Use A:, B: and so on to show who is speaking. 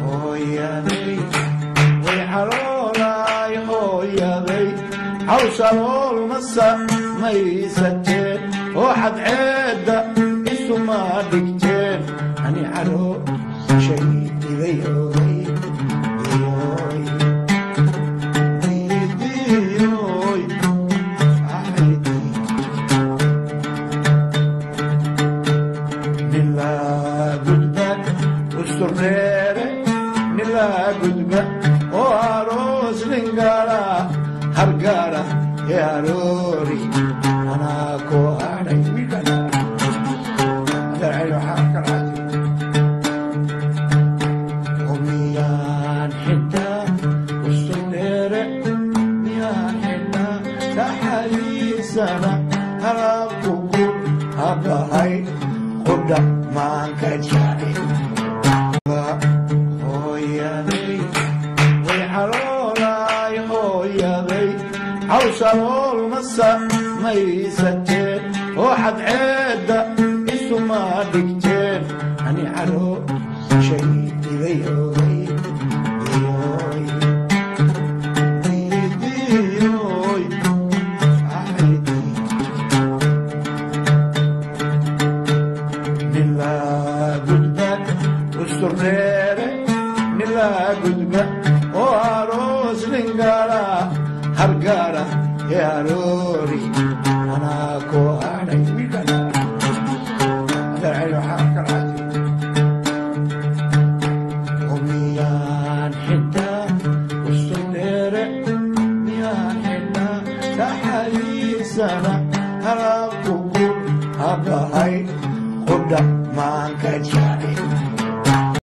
A: hooyaday way xaloolaay hooyaday hawshalool ma samaysateen oo xadceedda isuma dhigteen ani xaloo shay iday ogay nila gudba oo aroos lingala hargara ee aroori anaa ku hadhay wiilkana miyaan xitaa usurdheere miyaan xitaa dhaxaliisana halaabkuku habahay qudha maanka jacay hooyaday way xaloolaay hooyaday hawshalool ma samaysateen oo xadceedda isuma dhigteen ani xaloo shay iday ogay nila gudba usurdheere